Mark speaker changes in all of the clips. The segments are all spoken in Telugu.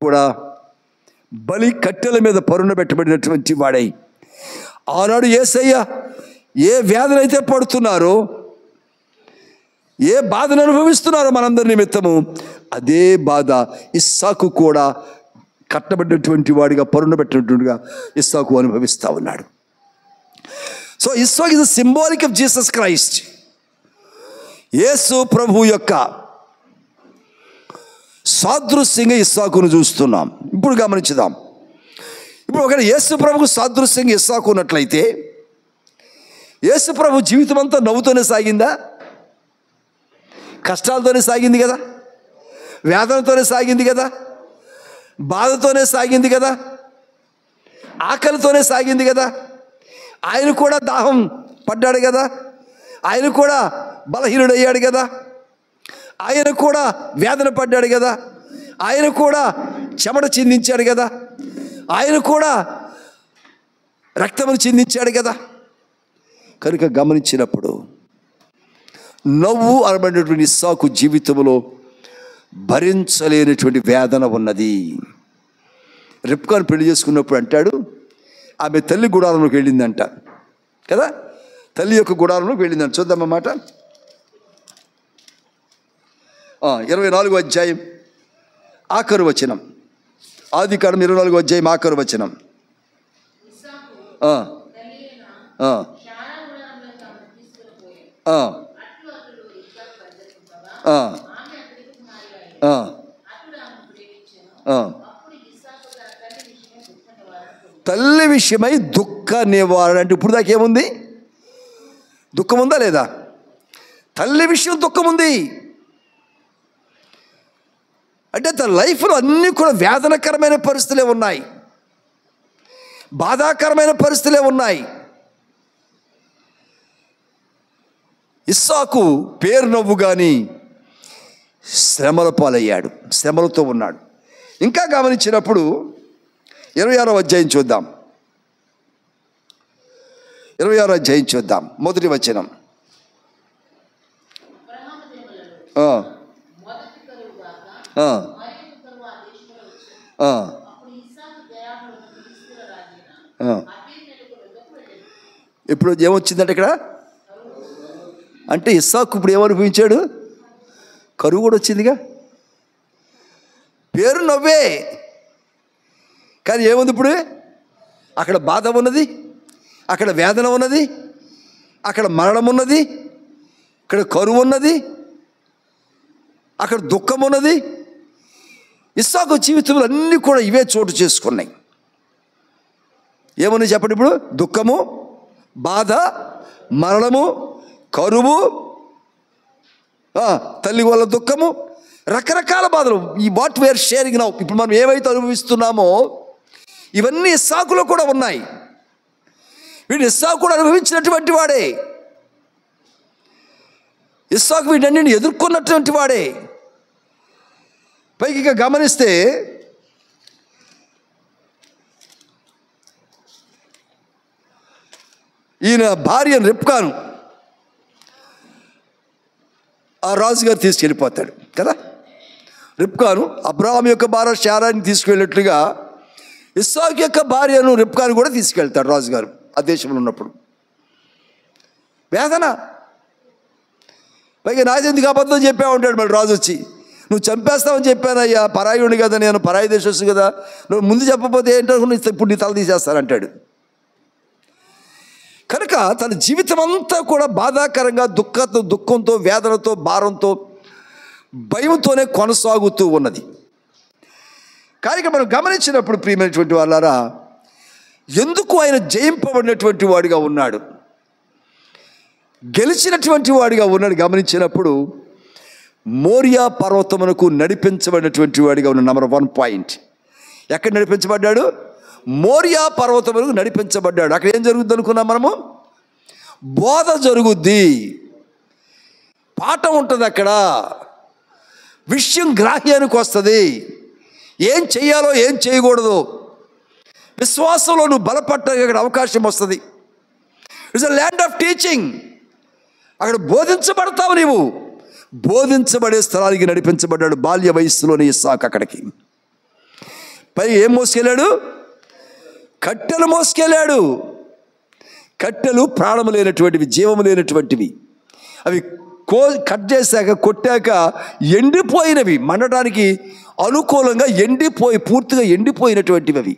Speaker 1: కూడా బలి కట్టెల మీద పరున పెట్టబడినటువంటి వాడై, ఆనాడు యేసయ్య ఏ వ్యాధులు అయితే పడుతున్నారో, ఏ బాధను అనుభవిస్తున్నారో మనందరి నిమిత్తము, అదే బాధ ఇస్సాకు కూడా కట్టబడినటువంటి వాడిగా, పరున పెట్టినట్టుగా ఇస్సాకు అనుభవిస్తూ ఉన్నాడు. So Isaac is the symbolic of Jesus Christ. Yesu ప్రభు యొక్క సాదృశ్యంగా ఇస్సాకును చూస్తున్నాం. ఇప్పుడు గమనించుదాం. ఇప్పుడు ఒకవేళ యేసు ప్రభుకు సాదృశ్యంగా ఇస్సాకు ఉన్నట్లయితే, యేసు ప్రభు జీవితం అంతా నవ్వుతోనే సాగిందా? కష్టాలతోనే సాగింది కదా, వేదనతోనే సాగింది కదా, బాధతోనే సాగింది కదా, ఆకలితోనే సాగింది కదా. ఆయన కూడా దాహం పడ్డాడు కదా, ఆయన కూడా బలహీనుడయ్యాడు కదా, ఆయన కూడా వేదన పడ్డాడు కదా, ఆయన కూడా చెమట చిందించాడు కదా, ఆయన కూడా రక్తమును చిందించాడు కదా. కనుక గమనించినప్పుడు నవ్వు అనబడినటువంటి ఇస్సాకు జీవితంలో భరించలేనటువంటి వేదన ఉన్నది. రిబ్కాను పెళ్లి చేసుకున్నప్పుడు అంటాడు, ఆమె తల్లి గుడారంలోకి వెళ్ళిందంట కదా, తల్లి యొక్క గుడారంలోకి వెళ్ళిందంట. చూద్దామన్నమాట. 24వ అధ్యాయం ఆఖరు వచనం. ఆదికాండం 24వ అధ్యాయం ఆఖరు వచనం. తల్లి విషయమై దుఃఖ నివారణ అంటే ఇప్పుడు దాకా ఏముంది? దుఃఖం ఉందా లేదా? తల్లి విషయం దుఃఖం ఉంది. అంటే తన లైఫ్లో అన్నీ కూడా వేదనకరమైన పరిస్థితులే ఉన్నాయి, బాధాకరమైన పరిస్థితులే ఉన్నాయి. ఇస్సాకు పేరు నవ్వు కానీ శ్రమల పాలయ్యాడు, శ్రమలతో ఉన్నాడు. ఇంకా గమనించినప్పుడు 26వ అధ్యాయం చూద్దాం. 26వ అధ్యాయం చూద్దాం. మొదటి వచనం. ఇప్పుడు ఏమొచ్చిందంటే ఇక్కడ అంటే ఇస్సాకు ఇప్పుడు ఏమనుభవించాడు? కరువు కూడా వచ్చిందిగా. పేరు నవ్వే కానీ ఏముంది ఇప్పుడు? అక్కడ బాధ ఉన్నది, అక్కడ వేదన ఉన్నది, అక్కడ మరణం ఉన్నది, ఇక్కడ కరువు ఉన్నది, అక్కడ దుఃఖం ఉన్నది. ఇస్సాకు జీవితంలో అన్నీ కూడా ఇవే చోటు చేసుకున్నాయి. ఏమని చెప్పండి ఇప్పుడు? దుఃఖము, బాధ, మరణము, కరువు, తల్లి వల్ల దుఃఖము, రకరకాల బాధలు. ఈ వాట్ వీఆర్ షేరింగ్ నౌ, ఇప్పుడు మనం ఏవైతే అనుభవిస్తున్నామో ఇవన్నీ ఇస్సాకులో కూడా ఉన్నాయి. వీడు ఇస్సాకు కూడా అనుభవించినటువంటి వాడే. ఇస్సాకు వీటన్నిటిని ఎదుర్కొన్నటువంటి వాడే. పైకి ఇక గమనిస్తే ఈయన భార్య రిబ్కాను ఆ రాజుగారు తీసుకెళ్ళిపోతాడు కదా. రిబ్కాను అబ్రాహాం యొక్క భార్య శారాని తీసుకువెళ్ళినట్లుగా ఇస్సాకు యొక్క భార్యను రిబ్కాను కూడా తీసుకెళ్తాడు రాజుగారు ఆ దేశంలో ఉన్నప్పుడు. వేదన. పైగా నాదెందుకు అబద్ధం చెప్పావు అంటాడు మళ్ళీ రాజు వచ్చి. నువ్వు చంపేస్తావని చెప్పానయ్యా, పరాయుడిని కదా నేను, పరాయి దేశం కదా, నువ్వు ముందు చెప్పకపోతే ఏంటో ఇప్పుడు నీ తల తీసేస్తానంటాడు. కనుక తన జీవితం అంతా కూడా బాధాకరంగా దుఃఖంతో, వేదనతో, భారంతో, భయంతోనే కొనసాగుతూ ఉన్నది. కానీ మనం గమనించినప్పుడు ప్రియమైనటువంటి వాళ్ళారా, ఎందుకు ఆయన జయింపబడినటువంటి వాడిగా ఉన్నాడు, గెలిచినటువంటి వాడిగా ఉన్నాడు గమనించినప్పుడు, మోరియా పర్వతమునకు నడిపించబడినటువంటి వాడిగా ఉన్న నంబర్ 1 పాయింట్. ఎక్కడ నడిపించబడ్డాడు? మోరియా పర్వతమునకు నడిపించబడ్డాడు. అక్కడ ఏం జరుగుద్ది అనుకున్నాం మనము? బోధ జరుగుద్ది, పాఠం ఉంటుంది, అక్కడ విషయం గ్రాహ్యానికి వస్తుంది, ఏం చెయ్యాలో ఏం చేయకూడదు, విశ్వాసంలో నువ్వు బలపడటానికి అక్కడ అవకాశం వస్తుంది. It's a land of teaching. అక్కడ బోధించబడతావు నీవు. బోధించబడే స్థలానికి నడిపించబడ్డాడు బాల్య వయస్సులోని ఇస్సాకు. అక్కడికి పై ఏం మోసుకెళ్ళాడు? కట్టెలు మోసుకెళ్ళాడు. కట్టెలు ప్రాణము లేనటువంటివి, జీవము లేనటువంటివి. అవి కట్ చేశాక, కొట్టాక ఎండిపోయినవి, మండటానికి అనుకూలంగా పూర్తిగా ఎండిపోయినటువంటివి అవి.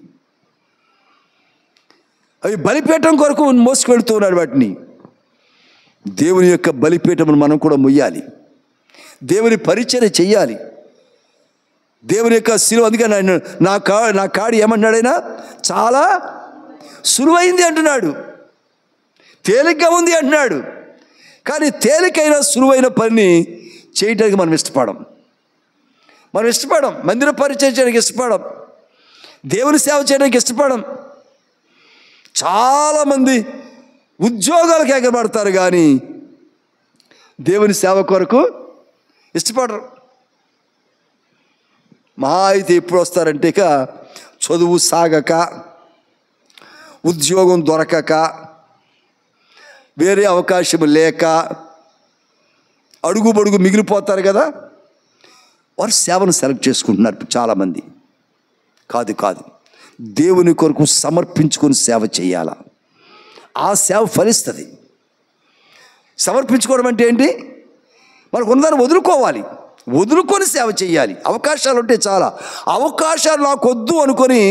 Speaker 1: అవి బలిపీఠం కొరకు మోసుకెళ్తూ ఉన్నాడు వాటిని. దేవుని యొక్క బలిపీఠమును మనం కూడా మొయ్యాలి. దేవుని పరిచర్య చెయ్యాలి. దేవుని యొక్క శిలువ. అందుకని ఆయన నా కాడి ఏమన్నాడైనా చాలా సులువైంది అంటున్నాడు, తేలిగ్గా ఉంది అంటున్నాడు. కానీ తేలికైన సులువైన పనిని చేయడానికి మనం ఇష్టపడం. మందిర పరిచయం చేయడానికి ఇష్టపడం. దేవుని సేవ చేయడానికి ఇష్టపడం. చాలామంది ఉద్యోగాలకు ఎగబడతారు కానీ దేవుని సేవ కొరకు ఇష్టపడరు. మా అయితే ఎప్పుడు వస్తారంటే ఇక చదువు సాగక, ఉద్యోగం దొరకక, వేరే అవకాశం లేక అడుగుబడుగు మిగిలిపోతారు కదా, వారు సేవను సెలెక్ట్ చేసుకుంటున్నారు చాలామంది. కాదు, దేవుని కొరకు సమర్పించుకొని సేవ చేయాల. ఆ సేవ ఫలిస్తుంది. సమర్పించుకోవడం అంటే ఏంటి? మనకు ఉన్నదాన్ని వదులుకొని సేవ చేయాలి. అవకాశాలు ఉంటే చాలా, అవకాశాలు నాకు వద్దు అనుకొని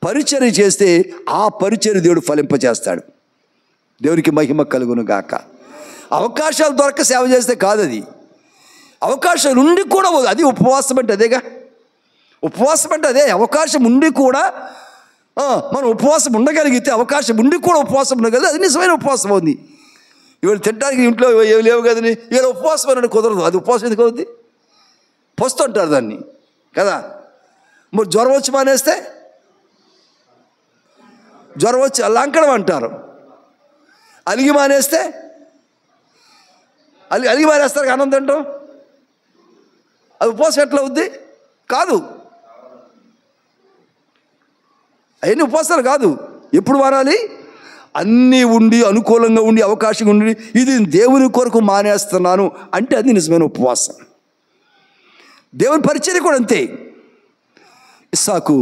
Speaker 1: పరిచర్య చేస్తే ఆ పరిచర్య దేవుడు ఫలింపజేస్తాడు. దేవునికి మహిమ కలుగును గాక. అవకాశాలు దొరక్క సేవ చేస్తే కాదు అది. అవకాశాలు ఉండి కూడా, అది ఉపవాసం అంటే అదేగా. ఉపవాసం అంటే అదే. అవకాశం ఉండి కూడా మనం ఉపవాసం ఉండగలిగితే, అవకాశం ఉండి కూడా ఉపవాసం ఉండగలిగితే అది నిజమైన ఉపవాసం ఉంది. ఇవాళ తినడానికి ఇంట్లో ఏమి లేవు కదని ఇవాళ ఉపవాసం అనేది కుదరదు. అది ఉపవాసం ఎందుకు అవుద్ది? పొస్తు అంటారు దాన్ని కదా. మరి జ్వరం వచ్చి మానేస్తే, జ్వరం వచ్చి లంకడం అంటారు. అలిగి మానేస్తే, అలిగి మానేస్తారు ఆనందం తింటాం. అది ఉపవాసం ఎట్లా అవుద్ది? కాదు, అవన్నీ ఉపవాసాలు కాదు. ఎప్పుడు మారాలి? అన్నీ ఉండి, అనుకూలంగా ఉండి, అవకాశం ఉండి, ఇది దేవుని కొరకు మానేస్తున్నాను అంటే అది నిజమైన ఉపవాసం. దేవుని పరిచర్య కూడా అంతే. ఇస్సాకు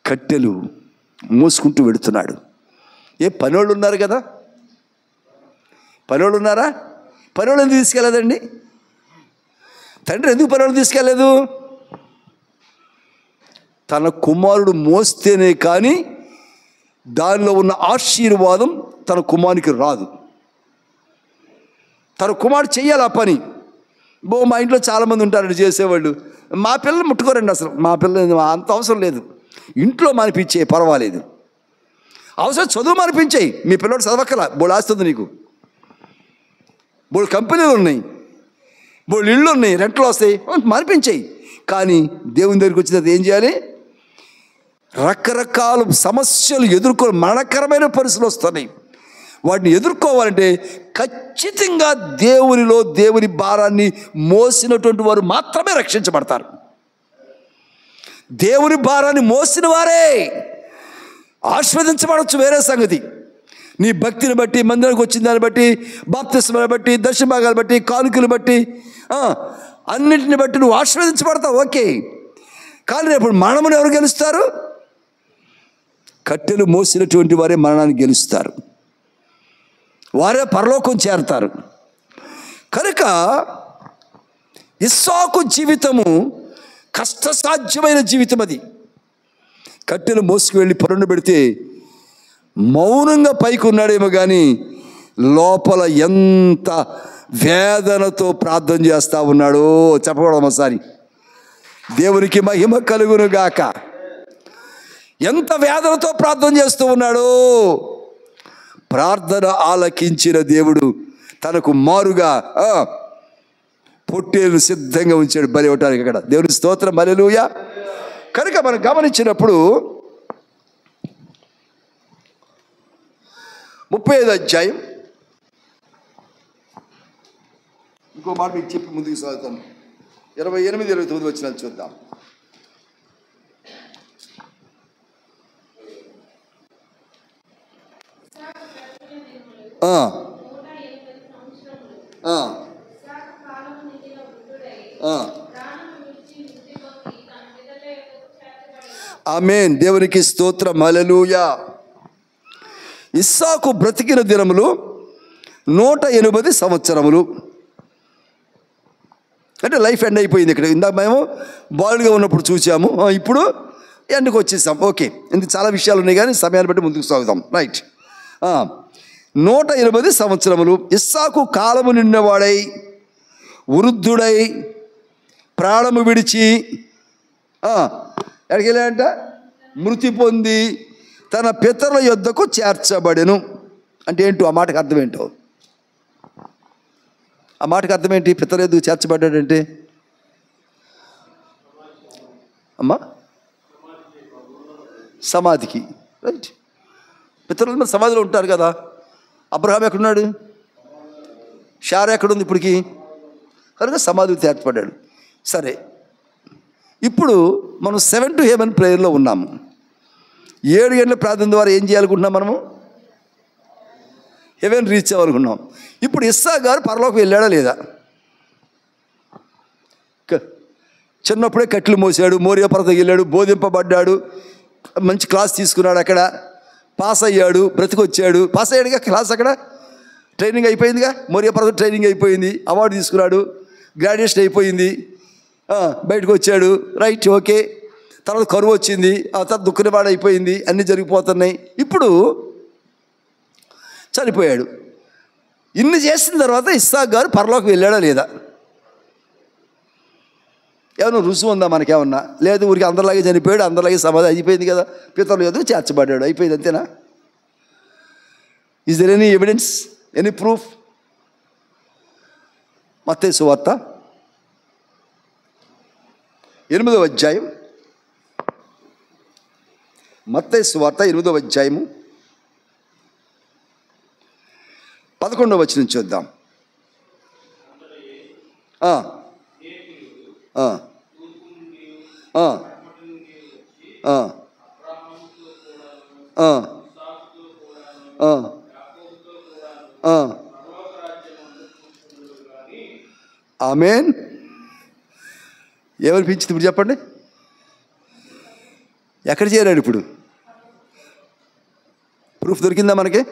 Speaker 1: కట్టెలు మోసుకుంటూ వెడుతున్నాడు. పనోళ్ళు ఉన్నారు కదా, పనోళ్ళు ఉన్నారా? పనోళ్ళు ఎందుకు తీసుకెళ్ళలేదండి? తండ్రి ఎందుకు పనోళ్ళు తీసుకెళ్ళలేదు? తన కుమారుడు మోస్తేనే కానీ దానిలో ఉన్న ఆశీర్వాదం తన కుమారునికి రాదు. తన కుమారుడు చెయ్యాలి ఆ పని. మా ఇంట్లో చాలామంది ఉంటారండి చేసేవాళ్ళు. మా పిల్లలు ముట్టుకోరండి అసలు. మా పిల్లలు అంత అవసరం లేదు, ఇంట్లో మానిపించే పర్వాలేదు. అవసరం చదువు మానిపించాయి. మీ పిల్లడు చదవక్కల, బోళ్ళు ఆస్తుంది నీకు, బోళ్ళు కంపెనీలు ఉన్నాయి, బోళ్ళు ఇళ్ళు ఉన్నాయి, రెంట్లు వస్తాయి, మానిపించాయి. కానీ దేవుని దగ్గరికి వచ్చిన ఏం చేయాలి? రకరకాల సమస్యలు ఎదుర్కొని మరణకరమైన పరిస్థితులు వస్తున్నాయి. వాటిని ఎదుర్కోవాలంటే ఖచ్చితంగా దేవునిలో దేవుని భారాన్ని మోసినటువంటి వారు మాత్రమే రక్షించబడతారు. దేవుని భారాన్ని మోసిన వారే ఆశీర్వదించబడవచ్చు. వేరే సంగతి. నీ భక్తిని బట్టి, మందిరానికి వచ్చిన దాన్ని బట్టి, బాప్తిస్మాన్ని బట్టి, దర్శన భాగాలు బట్టి, కానుకలు బట్టి, అన్నింటిని బట్టి నువ్వు ఆశీర్వదించబడతావు, ఓకే. కానీ రేపు మరణమును ఎవరు గెలుస్తారు? కట్టెలు మోసినటువంటి వారే మరణాన్ని గెలుస్తారు, వారే పరలోకం చేరతారు. కనుక ఇస్సాకు జీవితము కష్టసాధ్యమైన జీవితం. అది కట్టెలు మోసుకు వెళ్ళి పరుండు పెడితే మౌనంగా పైకి ఉన్నాడేమో కానీ లోపల ఎంత వేదనతో ప్రార్థన చేస్తూ ఉన్నాడో చెప్పకూడదు ఒకసారి. దేవునికి మహిమ కలుగును గాక. ఎంత వేదనతో ప్రార్థన చేస్తూ ఉన్నాడో. ప్రార్థన ఆలకించిన దేవుడు తనకు మారుగా పొట్టేలు సిద్ధంగా ఉంచాడు బలి ఇవ్వటానికి. అక్కడ దేవుని స్తోత్రం, హల్లెలూయా. కనుక మనం గమనించినప్పుడు 35వ అధ్యాయం ఇంకో మాట మీకు చెప్పి ముందుకు సాగుతాను. 28, 29 వచనాలు చూద్దాం. ఆమేన్. దేవునికి స్తోత్రం. హల్లెలూయా. ఇస్సాకు బ్రతికిన దినములు 180 సంవత్సరములు. అంటే లైఫ్ ఎండ్ అయిపోయింది. ఇక్కడ ఇందాక మేము బాలుగా ఉన్నప్పుడు చూసాము, ఇప్పుడు ఎండ్కి వచ్చేసాం. ఓకే, ఇందుకు చాలా విషయాలు ఉన్నాయి కానీ సమయాన్ని బట్టి ముందుకు సాగుదాం. రైట్. 180 సంవత్సరములు ఇస్సాకు కాలము నిండినవాడై వృద్ధుడై ప్రాణము విడిచి ఎక్కడికి వెళ్ళాడంట? మృతి పొంది తన పితరుల యొద్దకు చేర్చబడెను. అంటే ఏంటో ఆ మాటకు అర్థం ఏంటో? ఆ మాటకు అర్థం ఏంటి? పితరుల యొద్దకు చేర్చబడ్డాడంటే అమ్మా సమాధికి. రైట్. పితరులు మరి సమాధిలో ఉంటారు కదా. అబ్రహాం ఎక్కడున్నాడు? షారా ఎక్కడుంది ఇప్పటికి? కనుక సమాధికి చేర్చబడ్డాడు. సరే, ఇప్పుడు మనం 7 to Heaven ప్రేయర్లో ఉన్నాము. 7 గంటల ప్రార్థన ద్వారా ఏం చేయాలనుకుంటున్నాం? మనము హెవెన్ రీచ్ అవ్వాలనుకున్నాం. ఇప్పుడు ఇస్సాకు గారు పరలోకి వెళ్ళాడా లేదా? చిన్నప్పుడే కట్లు మోసాడు, మోరియా పర్వతానికి వెళ్ళాడు, బోధింపబడ్డాడు, మంచి క్లాస్ తీసుకున్నాడు, అక్కడ పాస్ అయ్యాడు, బ్రతికొచ్చాడు. పాస్ అయ్యాడుగా, క్లాస్ అక్కడ ట్రైనింగ్ అయిపోయిందిగా, మోరియా పర్వతం ట్రైనింగ్ అయిపోయింది, అవార్డు తీసుకున్నాడు, గ్రాడ్యుయేషన్ అయిపోయింది, బయటకు వచ్చాడు. Right, okay. తర్వాత కరువు వచ్చింది, ఆ తర్వాత దుఃఖనివాడు అయిపోయింది, అన్నీ జరిగిపోతున్నాయి. ఇప్పుడు చనిపోయాడు. ఇన్ని చేసిన తర్వాత ఇస్సాకు గారు పరలోకి వెళ్ళాడా లేదా? ఏమన్నా రుజువు ఉందా మనకేమన్నా? లేదు, ఊరికి అందరిలాగే చనిపోయాడు, అందరిలాగే సమాధి అయిపోయింది కదా, పితరుల యొద్దకు చేర్చబడ్డాడు, అయిపోయింది, అంతేనా? Is there any evidence, any proof? మత్తయి సువార్త 8వ అధ్యాయం, మత్తయి సువార్త 8వ అధ్యాయము 11వ వచనం చూద్దాం. ఆమేన్. ఏమనిపించింది ఇప్పుడు చెప్పండి? ఎక్కడ చేరాడు ఇప్పుడు? ప్రూఫ్ దొరికిందా మనకి?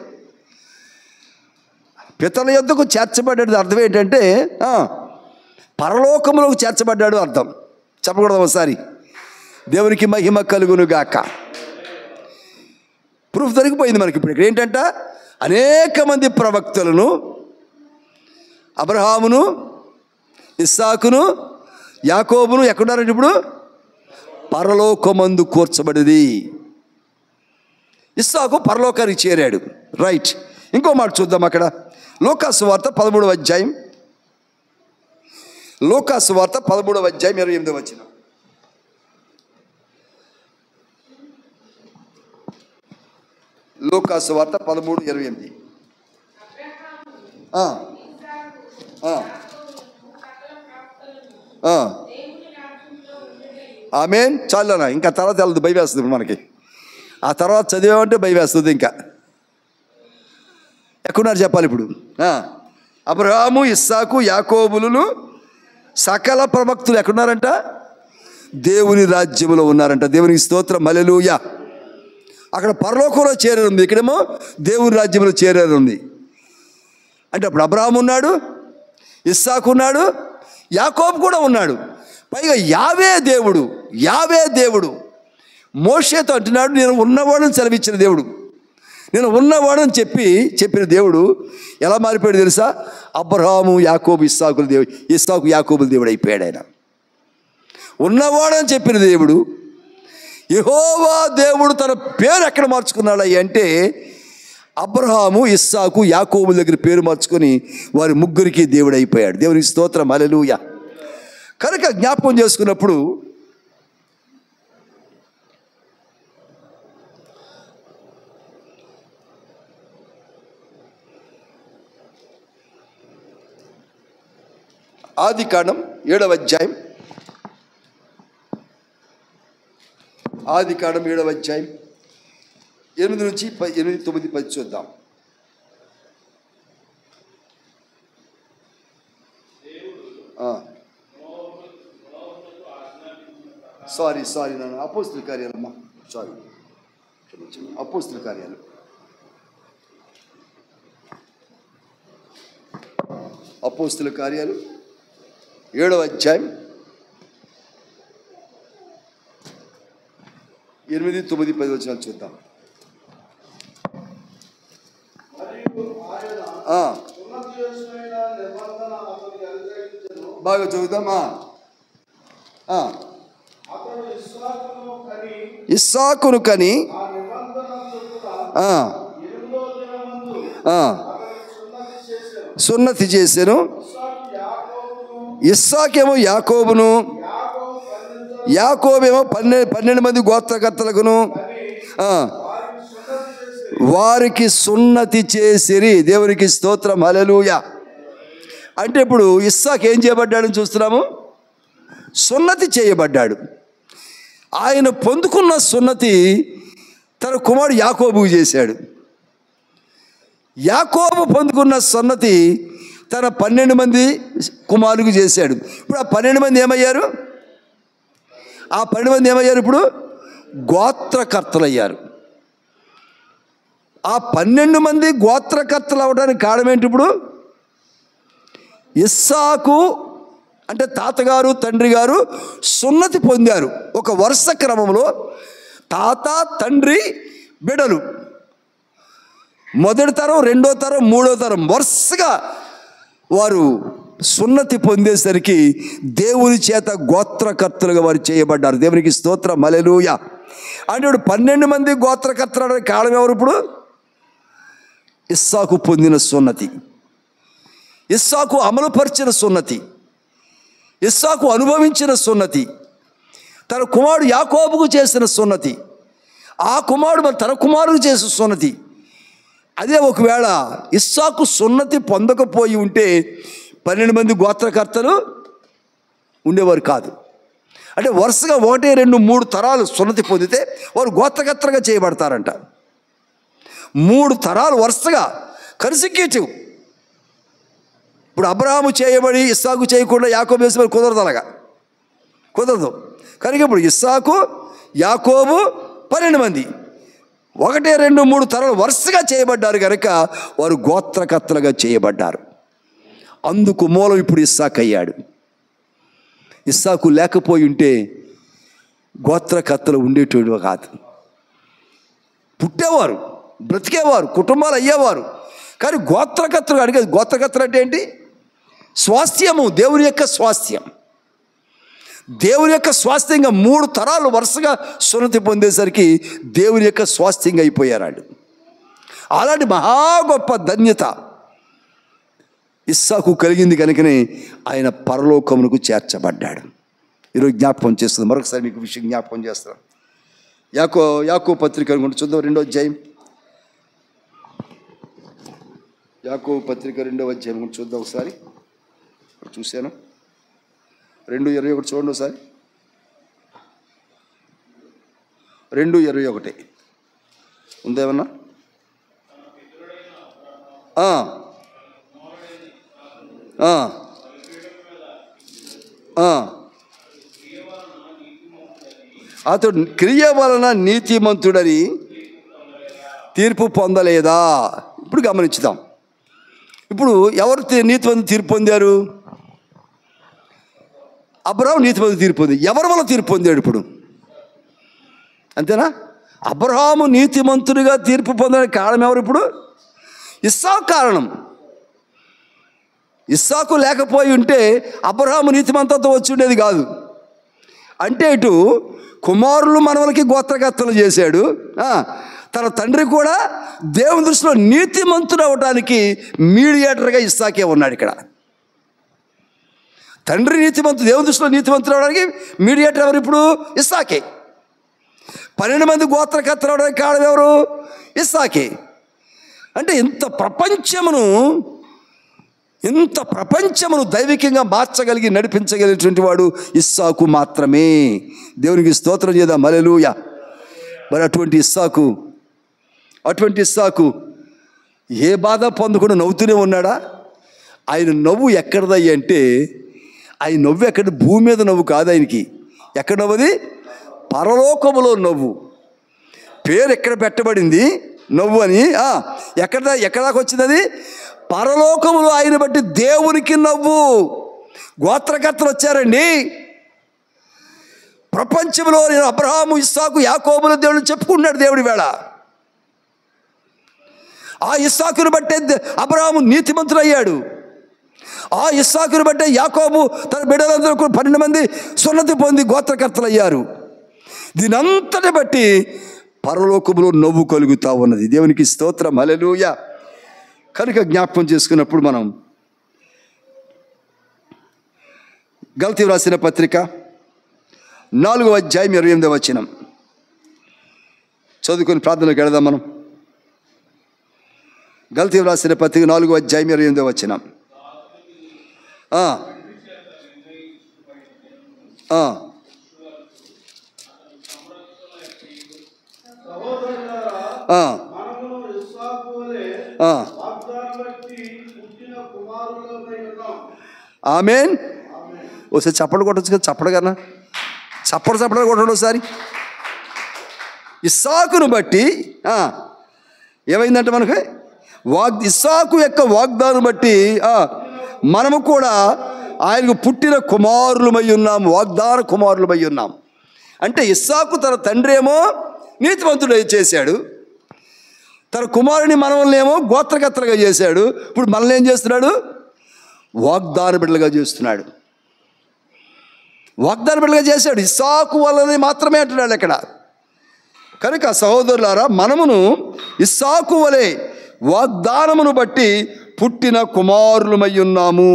Speaker 1: పితరుల యొద్దకు చేర్చబడ్డాడు అర్థం ఏంటంటే పరలోకములోకి చేర్చబడ్డాడు అర్థం. చెప్పకూడదు ఒకసారి? దేవునికి మహిమ కలుగును గాక. ప్రూఫ్ దొరికిపోయింది మనకి ఇప్పుడు. ఇక్కడ ఏంటంట, అనేక మంది ప్రవక్తలను, అబ్రహామును, ఇస్సాకును, యాకోబును ఎక్కడున్నారంటే ఇప్పుడు పరలోకమందు కూర్చబడింది. ఇస్సాకు పరలోకానికి చేరాడు. రైట్. ఇంకో మాట చూద్దాం అక్కడ. లూకాసు వార్త 13వ అధ్యాయం, లూకాసు వార్త 13వ అధ్యాయం 28వ వచనం. లూకాసు వార్త 13:28. ఆమేన్. చాలనా? ఇంకా తర్వాత వెళ్ళదు, భయవేస్తుంది ఇప్పుడు మనకి. ఆ తర్వాత చదివామంటే భయవేస్తుంది. ఇంకా ఎక్కడున్నారు చెప్పాలి ఇప్పుడు? అబ్రహాము, ఇస్సాకు, యాకోబులను సకల ప్రవక్తులు ఎక్కడున్నారంట? దేవుని రాజ్యములో ఉన్నారంట. దేవునికి స్తోత్రం. హల్లెలూయా. అక్కడ పరలోకంలో చేరేది, ఇక్కడేమో దేవుని రాజ్యంలో చేరేది ఉంది. అంటే అప్పుడు అబ్రహాము ఉన్నాడు, ఇస్సాకు ఉన్నాడు, యాకోబు కూడా ఉన్నాడు. పైగా యావే దేవుడు మోషేతో అంటున్నాడు, నేను ఉన్నవాడని సెలవిచ్చిన దేవుడు, నేను ఉన్నవాడని చెప్పిన దేవుడు ఎలా మారిపోయాడు తెలుసా? అబ్రహాము, యాకోబు, ఇస్సాకుల దేవుడు, ఇస్సాకు యాకోబుల దేవుడు అయిపోయాడు. ఆయన ఉన్నవాడని చెప్పిన దేవుడు, యెహోవా దేవుడు తన పేరు ఎక్కడ మార్చుకున్నాడు అంటే అబ్రహాము, ఇస్సాకు, యాకోబుల దగ్గర పేరు మార్చుకొని వారి ముగ్గురికి దేవుడు అయిపోయాడు. దేవునికి స్తోత్రం. హల్లెలూయా. కనుక జ్ఞాపకం చేసుకున్నప్పుడు ఆదికాండం 7వ అధ్యాయం, ఆదికాండం 7వ అధ్యాయం 8 నుంచి 8, 9, 10 చూద్దాం. సారీ నాన్న, అపోస్తుల కార్యాలమ్మా. సారీ, అపోస్తుల కార్యాలు 7వ అధ్యాయం 8, 9, 10 వచనాలు చూద్దాం. బాగా చదువుదామా. ఇస్సాకును కని సున్నతి చేశాను. ఇస్సాకేమో యాకోబును, యాకోబేమో 12 మంది గోత్రకర్తలకును వారికి సున్నతి చేసిరి. దేవునికి స్తోత్రం, హల్లెలూయా. అంటే ఇప్పుడు ఇస్సాకు ఏం చేయబడ్డాడని చూస్తున్నాము, సున్నతి చేయబడ్డాడు. ఆయన పొందుకున్న సున్నతి తన కుమారుడు యాకోబుకు చేశాడు. యాకోబు పొందుకున్న సున్నతి తన 12 మంది కుమారులకు చేశాడు. ఇప్పుడు ఆ 12 మంది ఏమయ్యారు? ఆ 12 మంది ఏమయ్యారు? ఇప్పుడు గోత్రకర్తలు అయ్యారు. ఆ 12 మంది గోత్రకర్తలు అవడానికి కారణం ఏంటి? ఇప్పుడు ఇస్సాకు అంటే తాతగారు తండ్రి గారు సున్నతి పొందారు. ఒక వరుస క్రమంలో తాత తండ్రి బిడ్డలు, మొదటి తరం, రెండో తరం, మూడో తరం వరుసగా వారు సున్నతి పొందేసరికి దేవుని చేత గోత్రకర్తలుగా వారు చేయబడ్డారు. దేవునికి స్తోత్రం, హల్లెలూయా. అంటే ఇప్పుడు 12 మంది గోత్రకర్తలు కారణం ఎవరు? ఇప్పుడు ఇస్సాకు పొందిన సున్నతి, ఇస్సాకు అమలుపరిచిన సున్నతి, ఇస్సాకు అనుభవించిన సున్నతి, తన కుమారుడు యాకోబుకు చేసిన సున్నతి, ఆ కుమారుడు మరి తన కుమారుడు చేసిన సున్నతి. అదే ఒకవేళ ఇస్సాకు సున్నతి పొందకపోయి ఉంటే 12 మంది గోత్రకర్తలు ఉండేవారు కాదు. అంటే వరుసగా 1, 2, 3 తరాలు సున్నతి పొందితే వారు గోత్రకర్తలుగా చేయబడతారంట. 3 తరాలు వరుసగా కన్సిక్యూటివ్. ఇప్పుడు అబ్రహాము చేయబడి ఇస్సాకు చేయకుండా యాకోబు వేసి కుదరదు, అలాగా కుదరదు. కనుక ఇప్పుడు ఇస్సాకు యాకోబు 12 మంది 1, 2, 3 తరాలు వరుసగా చేయబడ్డారు కనుక వారు గోత్రకర్తలుగా చేయబడ్డారు. అందుకు మూలం ఇప్పుడు ఇస్సాకు అయ్యాడు. ఇస్సాకు లేకపోయి ఉంటే గోత్రకర్తలు ఉండేటోడు కాదు. పుట్టేవారు, బ్రతికేవారు, కుటుంబాలు అయ్యేవారు. కానీ గోత్రకర్తలు అడిగేది. గోత్రకర్తలు అంటే ఏంటి? స్వాస్థ్యము, దేవుని యొక్క స్వాస్థ్యం. దేవుని యొక్క స్వాస్థ్యంగా 3 తరాలు వరుసగా సున్నతి పొందేసరికి దేవుని యొక్క స్వాస్థ్యంగా అయిపోయారు. అలాంటి మహా గొప్ప ధన్యత ఇస్సాకు కలిగింది కనుకనే ఆయన పరలోకమునకు చేర్చబడ్డాడు. ఈరోజు జ్ఞాపకం చేస్తుంది. మరొకసారి మీకు విషయం జ్ఞాపకం చేస్తాను. యాకోబు పత్రిక అనుకుంటే చూద్దాం, 2వ అధ్యాయం. యాకోబు పత్రిక 2వ అధ్యాయం కూడా చూద్దాం ఒకసారి. చూశాను 2:21 చూడండి ఒకసారి. 2:21 ఉందేమన్నా? అతడు క్రియ వలన నీతిమంతుడని తీర్పు పొందలేదా? ఇప్పుడు గమనించుదాం. ఇప్పుడు ఎవరు నీతిమంతుడు తీర్పు పొందారు? అబ్రహాము నీతిమంతుడు తీర్పు పొంది. ఎవరి వల్ల తీర్పు పొందాడు? ఇప్పుడు అంతేనా? అబ్రహాము నీతిమంతుడిగా తీర్పు పొందడానికి కారణం ఎవరు? ఇప్పుడు ఇస్సాకు కారణం. ఇస్సాకు లేకపోయి ఉంటే అబ్రహాము నీతిమంతుడితో వచ్చి ఉండేది కాదు. అంటే ఇటు కుమారులు మనవలకి గోత్రకర్తలు చేశాడు, తన తండ్రి కూడా దేవుని దృష్టిలో నీతిమంతుడు అవడానికి మీడియేటర్గా ఇస్సాకే ఉన్నాడు. ఇక్కడ తండ్రి నీతిమంతుడు, దేవుని దృష్టిలో నీతిమంతుడు అవడానికి మీడియేటర్ ఎవరు? ఇప్పుడు ఇస్సాకే. 12 మంది గోత్రకర్తలు అవడానికి కారణం ఎవరు? ఇస్సాకే. అంటే ఇంత ప్రపంచమును దైవికంగా మార్చగలిగి నడిపించగలిగినటువంటి వాడు ఇస్సాకు మాత్రమే. దేవునికి స్తోత్రం చేద్దాం, హల్లెలూయా. మరి అటువంటి ఇస్సాకు ఏ బాధ పొందకుండా నవ్వుతూనే ఉన్నాడా? ఆయన నవ్వు ఎక్కడదయ్యి అంటే, ఆయన నవ్వు ఎక్కడ? భూమి మీద నవ్వు కాదు ఆయనకి. ఎక్కడ నవ్వుది? పరలోకములో నవ్వు. పేరు ఎక్కడ పెట్టబడింది నవ్వు అని. ఎక్కడ దాకా వచ్చింది అది? పరలోకములో ఆయన బట్టి దేవునికి నవ్వు. గోత్రకర్తలు వచ్చారండి. ప్రపంచంలో నేను అబ్రహాము, ఇస్సాకు, యాకోబుల దేవుడు చెప్పుకున్నాడు దేవుడి వేళ. ఆ ఇస్సాకును బట్టే అబ్రహాము నీతిమంతుడు అయ్యాడు. ఆ ఇస్సాకును బట్టే యాకోబు తన బిడ్డలందరూ 12 మంది సున్నతి పొంది గోత్రకర్తలు అయ్యారు. దీనంతటి బట్టి పరలోకములో నవ్వు కలుగుతూ ఉన్నది. దేవునికి స్తోత్రం, హల్లెలూయా. కనుక జ్ఞాపకం చేసుకున్నప్పుడు మనం గలతీ రాసిన పత్రిక 4వ అధ్యాయం 28వ వచనం చదువుకొని ప్రార్థనలోకి వెళదాం మనం. గలతీ రాసిన పత్రిక 4వ అధ్యాయం 28వ వచనం. ఆమేన్. ఒకసారి చప్పట్లు కొట్టచ్చు కదా, చప్పడు కన్నా చప్పడు కొట్టండి ఒకసారి. ఇస్సాకును బట్టి ఏమైందంటే మనకు ఇస్సాకు యొక్క వాగ్దానం బట్టి మనము కూడా ఆయనకు పుట్టిన కుమారులమై ఉన్నాం, వాగ్దాన కుమారులమై ఉన్నాం. అంటే ఇస్సాకు తన తండ్రి ఏమో నీతిమంతుడు చేశాడు, తన కుమారుని మనల్నేమో గోత్రకర్తలుగా చేశాడు. ఇప్పుడు మనల్ని ఏం చేస్తున్నాడు? వాగ్దాన బిడ్డలుగా చేస్తున్నాడు. వాగ్దాన బిడ్డలుగా చేశాడు. ఇస్సాకు వల్లనే మాత్రమే అంటున్నాడు అక్కడ. కనుక సహోదరులారా, మనమును ఇస్సాకు వలె వాగ్దానమును బట్టి పుట్టిన కుమారులమై ఉన్నాము.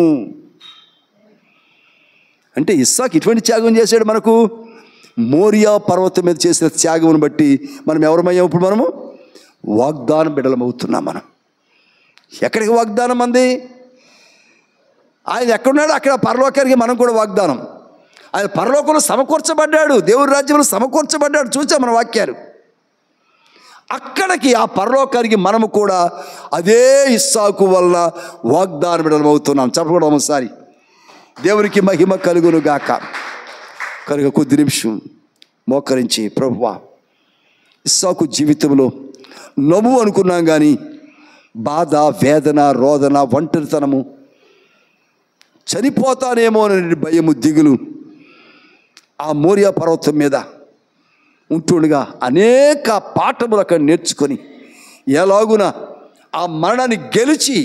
Speaker 1: అంటే ఇస్సాకు ఇటువంటి త్యాగం చేశాడు మనకు. మోరియా పర్వతం మీద చేసిన త్యాగమును బట్టి మనం ఎవరమయ్యాం? ఇప్పుడు మనము వాగ్దానం బిడ్డలం అవుతున్నాం. మనం ఎక్కడికి వాగ్దానం అంది? ఆయన ఎక్కడున్నాడు అక్కడ పరలోకానికి మనం కూడా వాగ్దానం. ఆయన పరలోకంలో సమకూర్చబడ్డాడు, దేవుడి రాజ్యంలో సమకూర్చబడ్డాడు. చూసాం మన వాక్యాలు. అక్కడికి ఆ పరలోకానికి మనము కూడా అదే ఇస్సాకు వల్ల వాగ్దానం బిడ్డలం అవుతున్నాం. చెప్పడం ఒకసారి దేవునికి మహిమ కలుగును గాక. కనుక కొద్ది నిమిషం మోకరించి, ప్రభువా, ఇస్సాకు జీవితంలో నవ్వు అనుకున్నాం కానీ బాధ, వేదన, రోదన, ఒంటరితనము, చనిపోతానేమో అనే భయము, దిగులు ఆ మోరియా పర్వతం మీద ఉంటుండగా అనేక పాఠములు అక్కడ నేర్చుకొని ఎలాగున ఆ మరణాన్ని గెలిచి,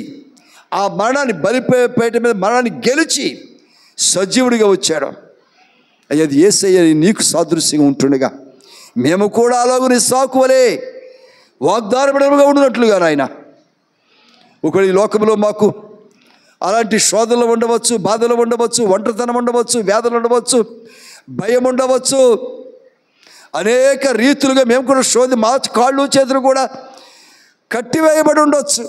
Speaker 1: ఆ మరణాన్ని బలిపేట మీద మరణాన్ని గెలిచి సజీవుడిగా వచ్చాడు. అది యేసయ్య నీకు సాదృశ్యంగా ఉంటుండగా మేము కూడా అలాగుని ఇస్సాకు వలె వాగ్దానపడముగా ఉండినట్లుగా నాయన, ఒకటి ఈ లోకంలో మాకు అలాంటి శోధనలు ఉండవచ్చు, బాధలు ఉండవచ్చు, ఒంటరితనం ఉండవచ్చు, వ్యాధులు ఉండవచ్చు, భయం ఉండవచ్చు, అనేక రీతులుగా మేము కూడా మా కాళ్ళు చేతులు కూడా కట్టివేయబడి ఉండవచ్చు.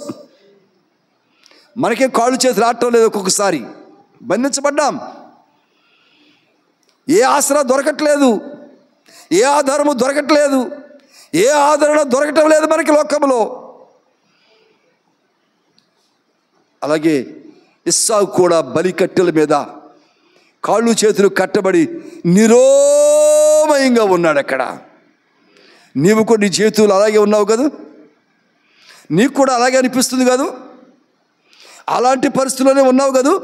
Speaker 1: మనకేం కాళ్ళు చేతులు ఆడటం లేదు, ఒక్కొక్కసారి బంధించబడ్డాం. ఏ ఆసరా దొరకట్లేదు, ఏ ఆధారము దొరకట్లేదు, ఏ ఆదరణ దొరకటం లేదు మనకి లోకంలో. అలాగే ఇస్సాకు కూడా బలి కట్టెల మీద కాళ్ళు చేతులు కట్టబడి నిరోమయంగా ఉన్నాడు అక్కడ. నీవు కూడా నీ చేతులు అలాగే ఉన్నావు కదా, నీకు కూడా అలాగే అనిపిస్తుంది కాదు, అలాంటి పరిస్థితుల్లోనే ఉన్నావు కదా.